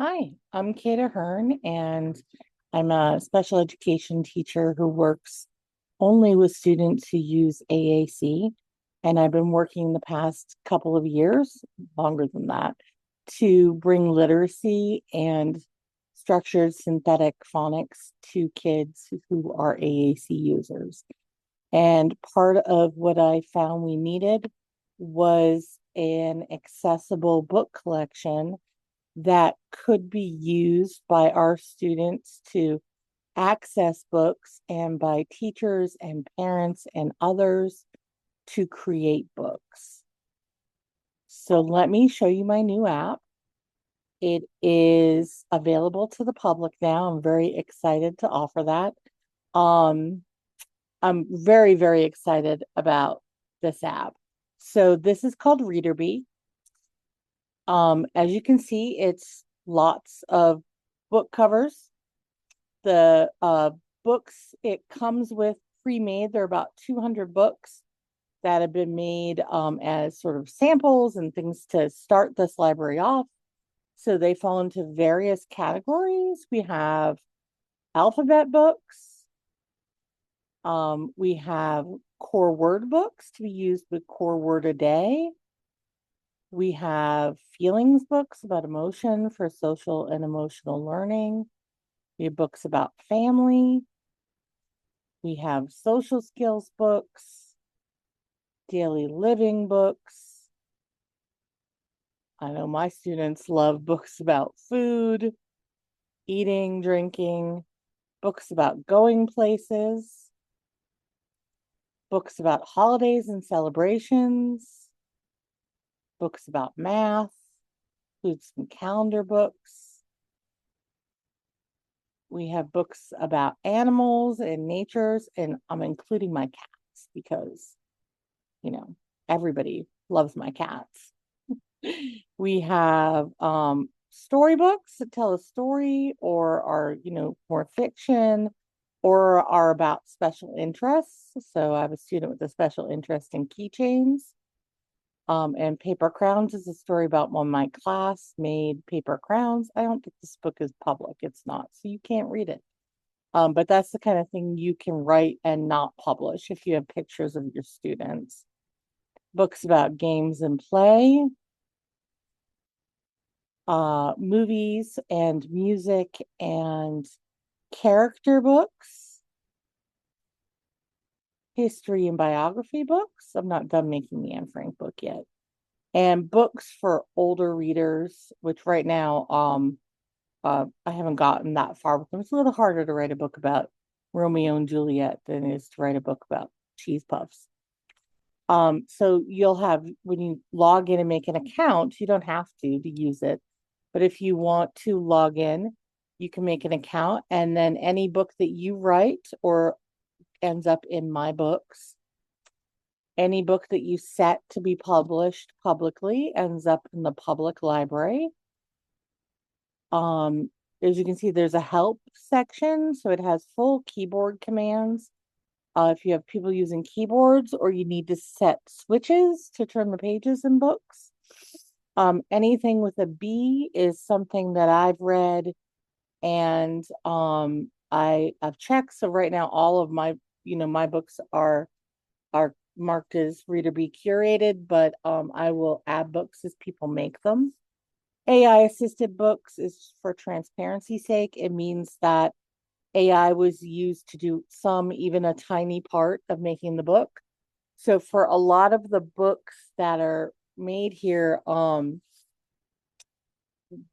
Hi, I'm Kata Hearn, and I'm a special education teacher who works only with students who use AAC. And I've been working the past couple of years, longer than that, to bring literacy and structured synthetic phonics to kids who are AAC users. And part of what I found we needed was an accessible book collection that could be used by our students to access books and by teachers and parents and others to create books. So let me show you my new app. It is available to the public now. I'm very excited to offer that. Um, I'm very, very excited about this app. So this is called ReaderBee. As you can see, it's lots of book covers. The books it comes with pre-made. There are about 200 books that have been made as sort of samples and things to start this library off. So they fall into various categories. We have alphabet books. We have core word books to be used with core word a day. We have feelings books about emotion for social and emotional learning. We have books about family. We have social skills books, daily living books. I know my students love books about food, eating, drinking, books about going places, books about holidays and celebrations, books about math, include some calendar books. We have books about animals and natures, and I'm including my cats because, you know, everybody loves my cats. We have storybooks that tell a story or are, more fiction or are about special interests. So I have a student with a special interest in keychains. And Paper Crowns is a story about when my class made paper crowns. I don't think this book is public. It's not, so you can't read it. But that's the kind of thing you can write and not publish if you have pictures of your students. Books about games and play, movies and music and character books, history and biography books. I'm not done making the Anne Frank book yet. And books for older readers, which right now I haven't gotten that far with them. It's a little harder to write a book about Romeo and Juliet than it is to write a book about cheese puffs. So you'll have, when you log in and make an account, you don't have to use it. But if you want to log in, you can make an account, and then any book that you write or ends up in my books, any book that you set to be published publicly ends up in the public library. Um, as you can see, there's a help section, so it has full keyboard commands. If you have people using keyboards or you need to set switches to turn the pages in books. Anything with a B is something that I've read and I've checked. So right now all of my books are marked as reader be curated, but I will add books as people make them. AI assisted books is for transparency's sake. It means that AI was used to do some, even a tiny part of making the book. So for a lot of the books that are made here,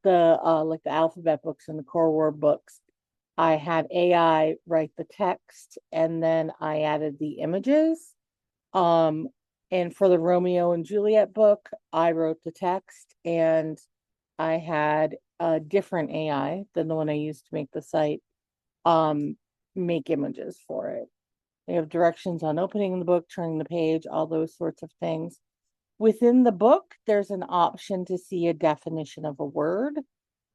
the like the alphabet books and the core word books, I had AI write the text and then I added the images. Um, and for the Romeo and Juliet book, I wrote the text and I had a different AI than the one I used to make the site make images for it. They have directions on opening the book, turning the page, all those sorts of things. Within the book, there's an option to see a definition of a word.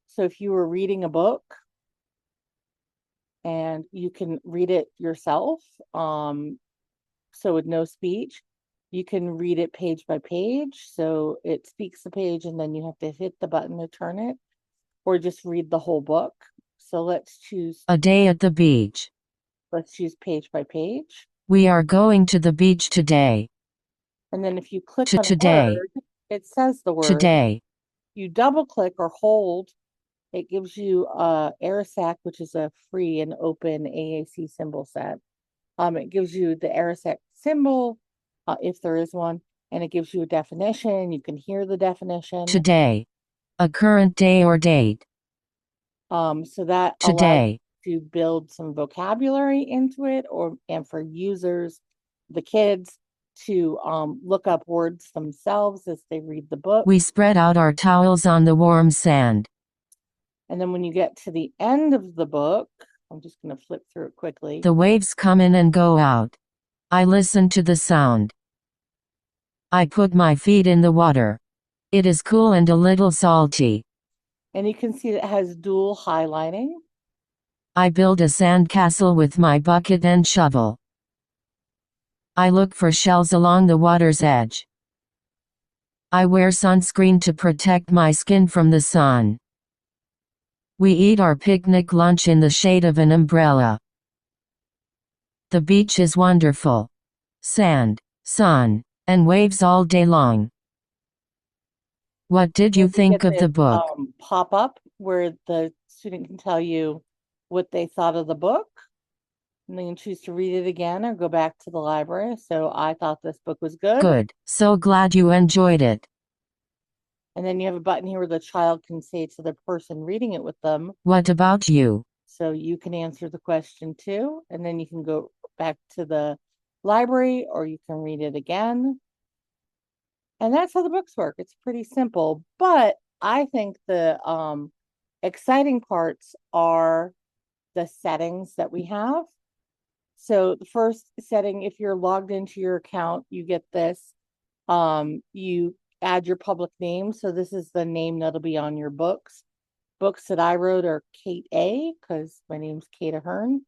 So if you were reading a book and you can read it yourself, so with no speech, you can read it page by page. So it speaks the page and then you have to hit the button to turn it. or just read the whole book. So let's choose A day at the beach. page by page. We are going to the beach today. And then if you click on Today. word, it says the word. Today. You double click or hold, it gives you Arasac, which is a free and open AAC symbol set. It gives you the Arasac symbol, if there is one, and it gives you a definition. You can hear the definition. Today. A current day or date. So that Today. allows you to build some vocabulary into it, and for users, the kids, to look up words themselves as they read the book. We spread out our towels on the warm sand. And then when you get to the end of the book, I'm just going to flip through it quickly. The waves come in and go out. I listen to the sound. I put my feet in the water. It is cool and a little salty. And you can see that it has dual highlighting. I build a sandcastle with my bucket and shovel. I look for shells along the water's edge. I wear sunscreen to protect my skin from the sun. We eat our picnic lunch in the shade of an umbrella. The beach is wonderful. Sand, sun, and waves all day long. What did you think of the book? Pop up where the student can tell you what they thought of the book. And they can choose to read it again or go back to the library. So I thought this book was good. Good. So glad you enjoyed it. And then you have a button here where the child can say to the person reading it with them, what about you? So you can answer the question too. And then you can go back to the library or you can read it again. And that's how the books work. It's pretty simple. But I think the exciting parts are the settings that we have. So the first setting, if you're logged into your account, you get this. You add your public name. So this is the name that'll be on your books. Books that I wrote are Kate A, because my name's Kate Ahern.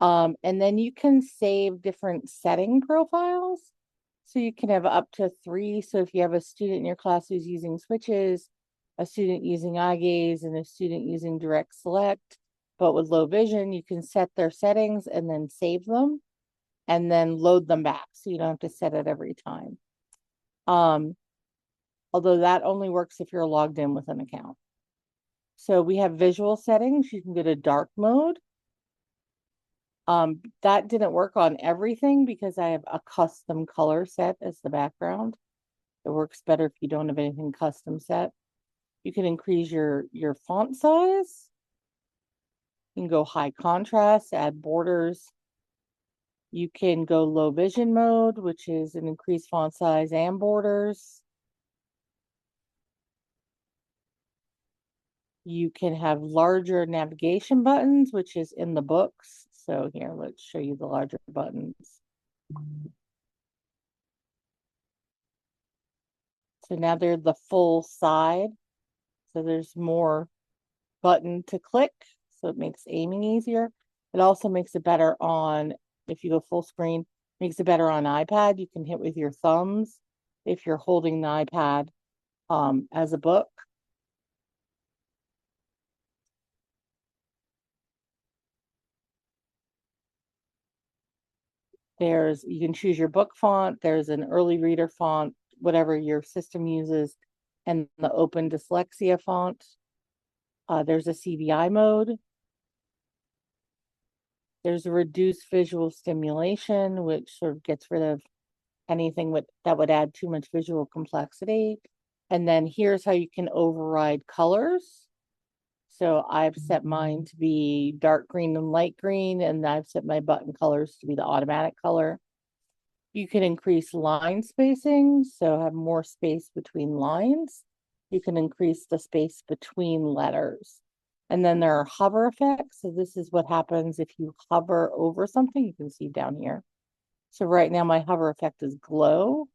And then you can save different setting profiles. So you can have up to 3. So if you have a student in your class who's using switches, a student using eye gaze, and a student using direct select, but with low vision, you can set their settings and then save them and then load them back. So you don't have to set it every time. Although that only works if you're logged in with an account. So we have visual settings. You can go to dark mode. That didn't work on everything because I have a custom color set as the background. It works better if you don't have anything custom set. You can increase your font size. You can go high contrast, add borders. You can go low vision mode, which is an increased font size and borders. You can have larger navigation buttons, which is in the books. So here, let's show you the larger buttons. So now they're the full side. So there's more button to click. So it makes aiming easier. It also makes it better on, if you go full screen, makes it better on iPad. You can hit with your thumbs if you're holding the iPad as a book. You can choose your book font. There's an early reader font, whatever your system uses, and the open dyslexia font. There's a CVI mode. There's a reduced visual stimulation, which sort of gets rid of anything that would add too much visual complexity. And then here's how you can override colors. So I've set mine to be dark green and light green, and I've set my button colors to be the automatic color. You can increase line spacing, so have more space between lines. You can increase the space between letters. And then there are hover effects. So this is what happens if you hover over something. You can see down here. So right now my hover effect is glow,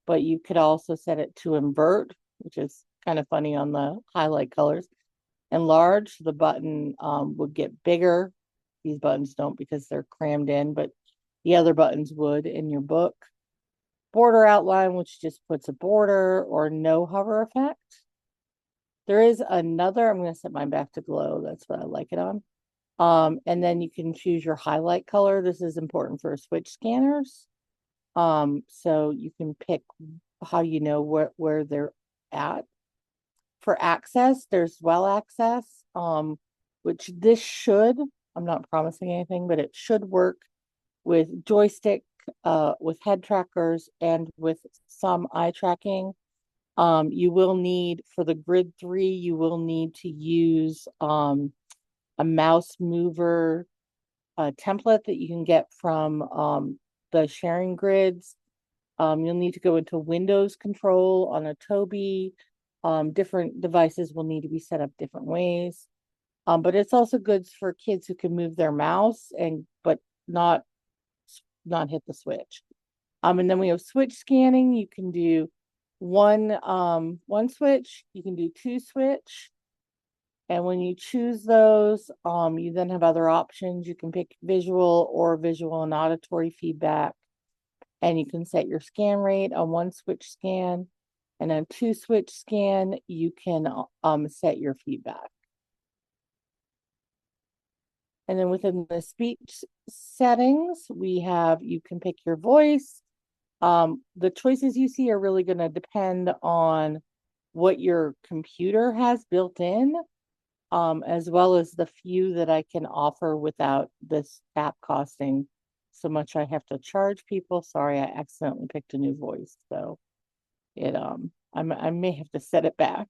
but you could also set it to invert, which is kind of funny on the highlight colors. Enlarge, the button would get bigger. These buttons don't because they're crammed in, but the other buttons would in your book. Border outline, which just puts a border or no hover effect. There is another, I'm going to set mine back to glow. That's what I like it on. And then you can choose your highlight color. This is important for switch scanners. So you can pick how you know where they're at. For access, there's well access, which this should, I'm not promising anything, but it should work with joystick, with head trackers, and with some eye tracking. You will need, for the grid 3, you will need to use a mouse mover template that you can get from the sharing grids. You'll need to go into Windows control on a Tobii. Different devices will need to be set up different ways. But it's also good for kids who can move their mouse but not hit the switch. And then we have switch scanning. You can do one switch, you can do two switch. And when you choose those, you then have other options. You can pick visual and auditory feedback. And you can set your scan rate on one switch scan. And on two switch scan, you can set your feedback. And then within the speech settings, you can pick your voice. The choices you see are really going to depend on what your computer has built in, as well as the few that I can offer without this app costing so much I have to charge people. Sorry, I accidentally picked a new voice, so I may have to set it back.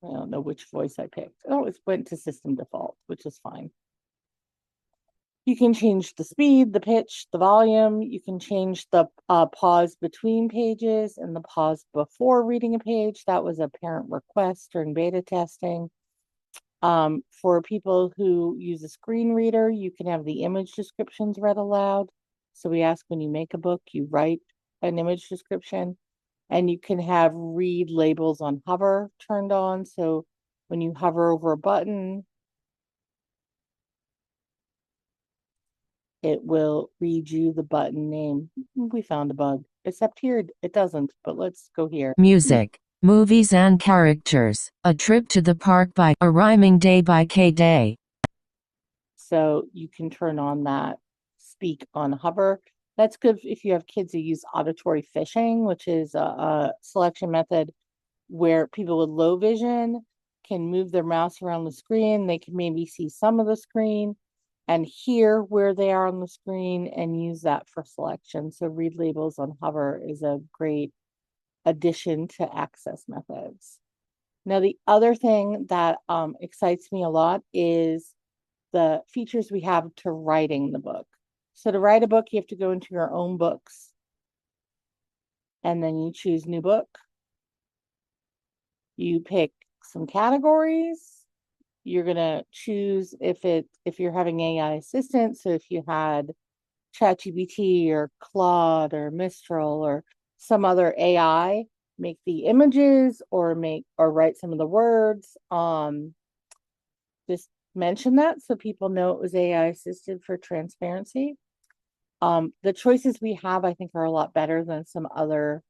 I don't know which voice I picked. Oh, it went to system default, which is fine. You can change the speed, the pitch, the volume. You can change the pause between pages and the pause before reading a page. That was a parent request during beta testing. For people who use a screen reader, you can have the image descriptions read aloud. So we ask when you make a book, you write an image description, and you can have read labels on hover turned on. So when you hover over a button, it will read you the button name. We found a bug, except here it doesn't, but let's go here. Music, movies and characters. A Trip to the Park by A Rhyming Day by K-Day. So you can turn on that speak on hover. That's good if you have kids who use auditory fishing, which is a selection method where people with low vision can move their mouse around the screen. They can maybe see some of the screen and hear where they are on the screen and use that for selection. So read labels on hover is a great addition to access methods. Now, the other thing that excites me a lot is the features we have to writing the book. So to write a book, you have to go into your own books and then you choose new book. You pick some categories. You're gonna choose if you're having AI assistant. So if you had ChatGPT or Claude or Mistral or some other AI, make the images or write some of the words. Just mention that so people know it was AI assisted for transparency. The choices we have, I think, are a lot better than some others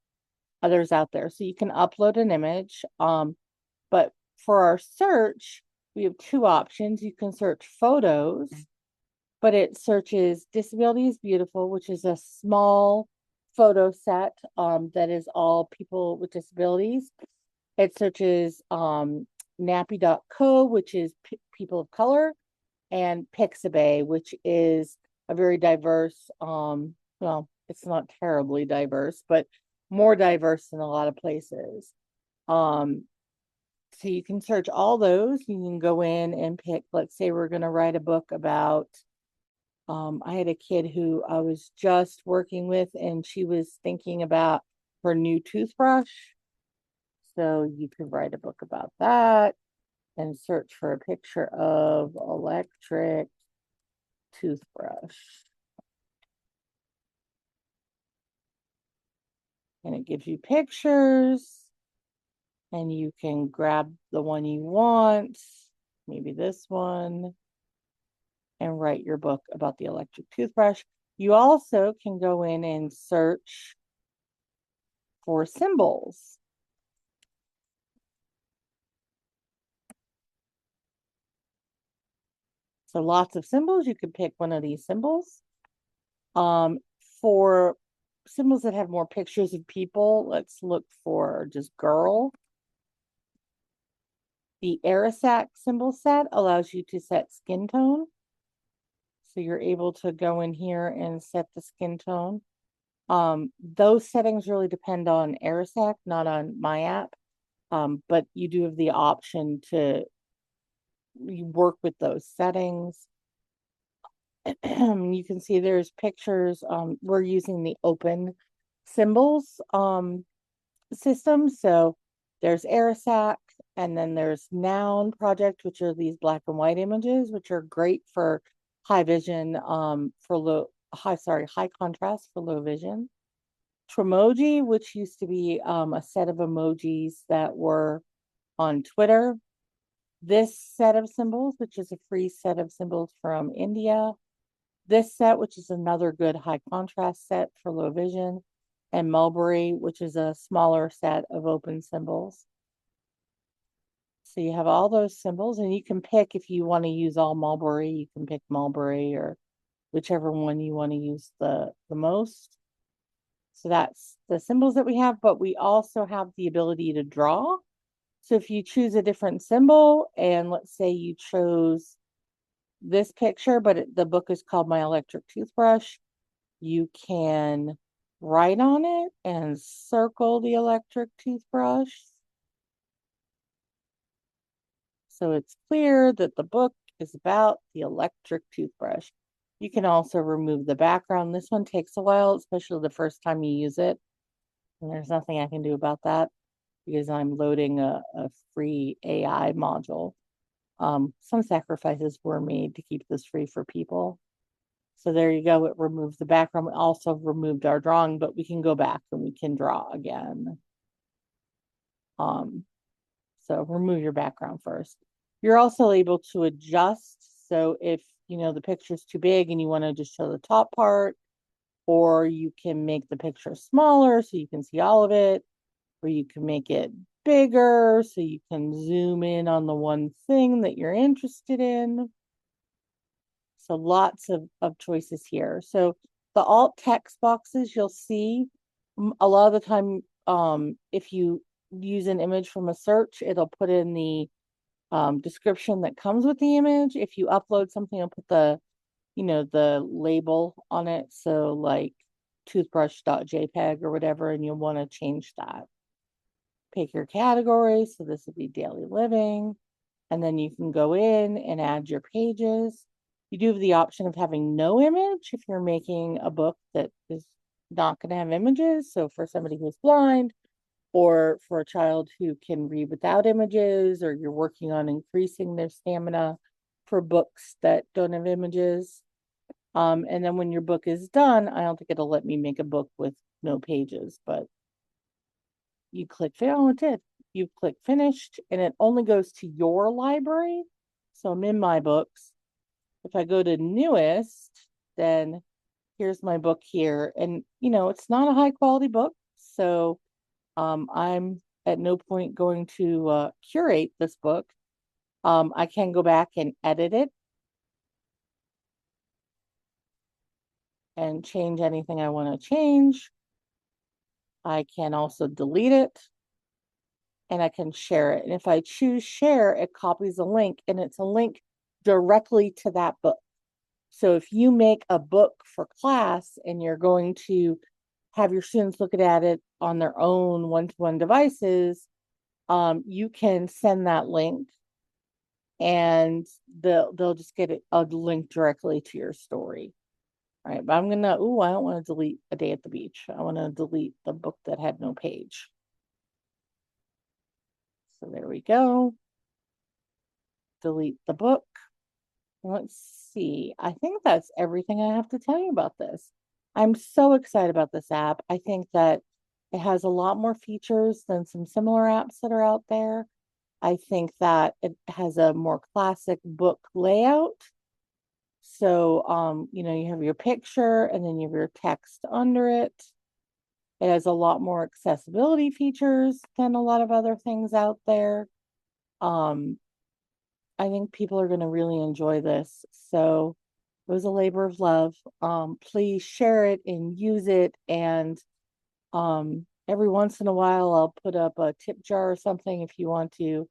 out there. So you can upload an image. But for our search, we have two options. You can search photos, but it searches Disability is Beautiful, which is a small photo set that is all people with disabilities. It searches nappy.co, which is people of color, and Pixabay, which is a very diverse, well, it's not terribly diverse, but more diverse than a lot of places. So you can search all those. You can go in and pick, let's say we're going to write a book about, I had a kid who I was just working with and she was thinking about her new toothbrush. So you could write a book about that and search for a picture of electric toothbrush. And it gives you pictures and you can grab the one you want, maybe this one, and write your book about the electric toothbrush. You also can go in and search for symbols. So lots of symbols. You could pick one of these symbols. For symbols that have more pictures of people, let's look for just girl. The Arisac symbol set allows you to set skin tone. So you're able to go in here and set the skin tone. Those settings really depend on Arisac, not on my app. But you do have the option to work with those settings. You can see there's pictures. We're using the open symbols system. So there's Arisac, and then there's Noun Project, which are these black and white images, which are great for high vision, for high contrast for low vision. Tremoji, which used to be a set of emojis that were on Twitter. This set of symbols, which is a free set of symbols from India. This set, which is another good high contrast set for low vision. And Mulberry, which is a smaller set of open symbols. So you have all those symbols, and you can pick if you want to use all Mulberry, you can pick Mulberry or whichever one you want to use the most. So that's the symbols that we have, but we also have the ability to draw. So if you choose a different symbol, and let's say you chose this picture, but the book is called My Electric Toothbrush, you can write on it and circle the electric toothbrush. So it's clear that the book is about the electric toothbrush. You can also remove the background. This one takes a while, especially the first time you use it. And there's nothing I can do about that because I'm loading a free AI module. Some sacrifices were made to keep this free for people. So there you go. It removed the background. It also removed our drawing, but we can go back and we can draw again. So remove your background first. You're also able to adjust. So if the picture's too big and you want to just show the top part, or you can make the picture smaller so you can see all of it, or you can make it bigger so you can zoom in on the one thing that you're interested in. So lots of choices here. So the alt text boxes, you'll see a lot of the time, if you use an image from a search, it'll put in the description that comes with the image. If you upload something, it'll put the label on it. So like toothbrush.jpg or whatever, and you'll want to change that. Pick your category. So this would be daily living. And then you can go in and add your pages. You do have the option of having no image if you're making a book that is not going to have images. So for somebody who's blind, or for a child who can read without images, or you're working on increasing their stamina for books that don't have images. And then when your book is done, I don't think it'll let me make a book with no pages, but you click, oh, it did. You click finished, and it only goes to your library. So I'm in my books. If I go to newest, then here's my book here. And, it's not a high quality book. So I'm at no point going to curate this book. I can go back and edit it and change anything I want to change. I can also delete it, and I can share it. And if I choose share, it copies a link, and it's a link directly to that book. So if you make a book for class and you're going to have your students look at it on their own one-to-one devices, you can send that link, and they'll just get a link directly to your story. All right, but I don't want to delete A Day at the Beach. I want to delete the book that had no page. So there we go. Delete the book. Let's see. I think that's everything I have to tell you about this. I'm so excited about this app. I think that it has a lot more features than some similar apps that are out there. I think that it has a more classic book layout. So, you have your picture and then you have your text under it. It has a lot more accessibility features than a lot of other things out there. Um, I think people are going to really enjoy this. So it was a labor of love. Please share it and use it. And every once in a while, I'll put up a tip jar or something if you want to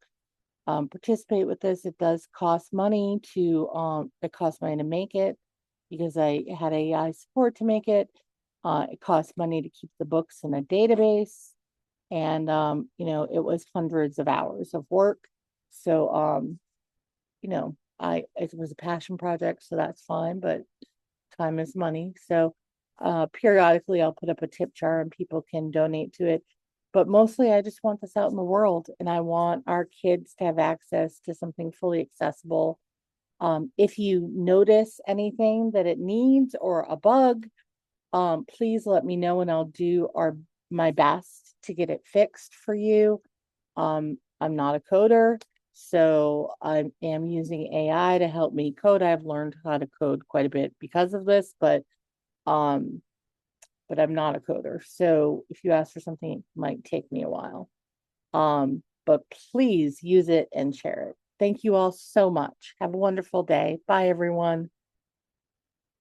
participate with this. It does cost money it costs money to make it because I had AI support to make it. It costs money to keep the books in a database. And, it was hundreds of hours of work. So, it was a passion project, so that's fine, but time is money. So periodically I'll put up a tip jar and people can donate to it. But mostly I just want this out in the world and I want our kids to have access to something fully accessible. If you notice anything that it needs or a bug, please let me know and I'll do my best to get it fixed for you. I'm not a coder, so I am using AI to help me code. I've learned how to code quite a bit because of this, um, but I'm not a coder. So if you ask for something, it might take me a while. But please use it and share it. Thank you all so much. Have a wonderful day. Bye, everyone.